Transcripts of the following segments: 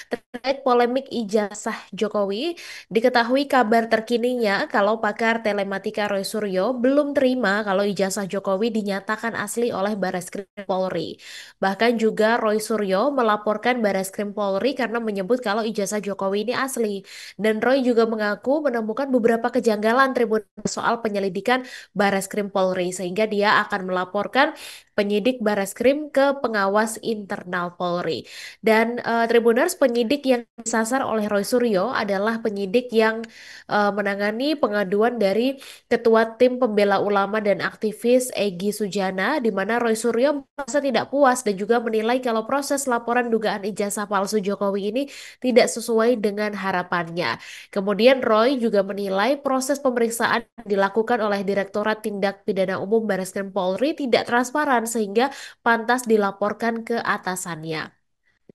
Terkait polemik ijazah Jokowi, diketahui kabar terkininya kalau pakar telematika Roy Suryo belum terima kalau ijazah Jokowi dinyatakan asli oleh Barreskrim Polri. Bahkan juga Roy Suryo melaporkan Barreskrim Polri karena menyebut kalau ijazah Jokowi ini asli. Dan Roy juga mengaku menemukan beberapa kejanggalan Tribun soal penyelidikan Barreskrim Polri sehingga dia akan melaporkan penyidik Barreskrim ke pengawas internal Polri. Dan Tribuners, penyidik yang disasar oleh Roy Suryo adalah penyidik yang menangani pengaduan dari Ketua Tim Pembela Ulama dan aktivis Egy Sujana, di mana Roy Suryo merasa tidak puas dan juga menilai kalau proses laporan dugaan ijazah palsu Jokowi ini tidak sesuai dengan harapannya. Kemudian Roy juga menilai proses pemeriksaan dilakukan oleh Direktorat Tindak Pidana Umum Barreskrim Polri tidak transparan sehingga pantas dilaporkan ke atasannya.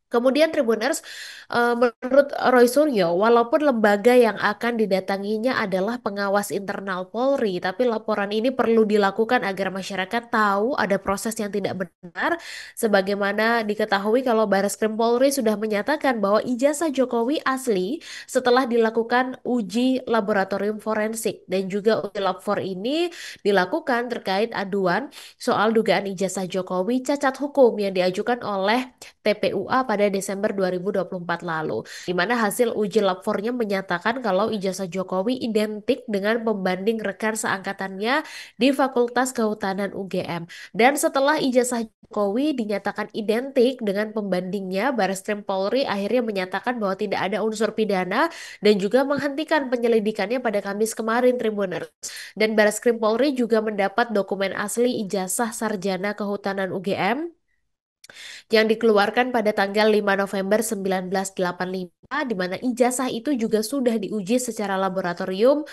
Kemudian Tribuners, menurut Roy Suryo, walaupun lembaga yang akan didatanginya adalah pengawas internal Polri, tapi laporan ini perlu dilakukan agar masyarakat tahu ada proses yang tidak benar, sebagaimana diketahui kalau Barreskrim Polri sudah menyatakan bahwa ijazah Jokowi asli setelah dilakukan uji laboratorium forensik, dan juga uji lab 4 ini dilakukan terkait aduan soal dugaan ijazah Jokowi cacat hukum yang diajukan oleh TPUA pada Desember 2024 lalu, di mana hasil uji lab 4-nya menyatakan kalau ijazah Jokowi identik dengan pembanding rekan seangkatannya di Fakultas Kehutanan UGM. Dan setelah ijazah Jokowi dinyatakan identik dengan pembandingnya, Barreskrim Polri akhirnya menyatakan bahwa tidak ada unsur pidana dan juga menghentikan penyelidikannya pada Kamis kemarin, Tribuners. Dan Barreskrim Polri juga mendapat dokumen asli ijazah sarjana Kehutanan UGM yang dikeluarkan pada tanggal 5 November 1985, di mana ijazah itu juga sudah diuji secara laboratorium.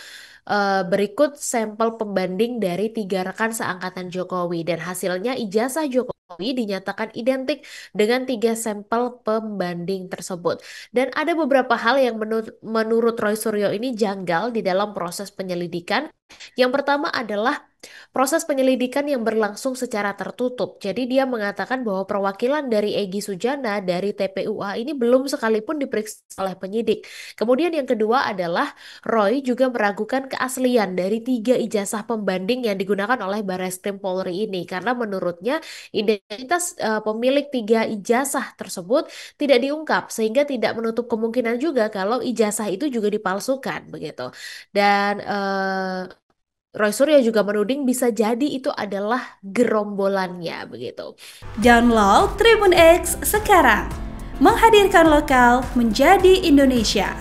Berikut sampel pembanding dari tiga rekan seangkatan Jokowi, dan hasilnya ijazah Jokowi dinyatakan identik dengan tiga sampel pembanding tersebut. Dan ada beberapa hal yang menurut Roy Suryo ini janggal di dalam proses penyelidikan. Yang pertama adalah proses penyelidikan yang berlangsung secara tertutup. Jadi dia mengatakan bahwa perwakilan dari Egy Sujana dari TPUA ini belum sekalipun diperiksa oleh penyidik. Kemudian yang kedua adalah Roy juga meragukan keaslian dari tiga ijazah pembanding yang digunakan oleh Barreskrim Polri ini karena menurutnya identitas pemilik tiga ijazah tersebut tidak diungkap sehingga tidak menutup kemungkinan juga kalau ijazah itu juga dipalsukan begitu. Dan Roy Suryo juga menuding bisa jadi itu adalah gerombolannya begitu. Download Tribun X sekarang, menghadirkan lokal menjadi Indonesia.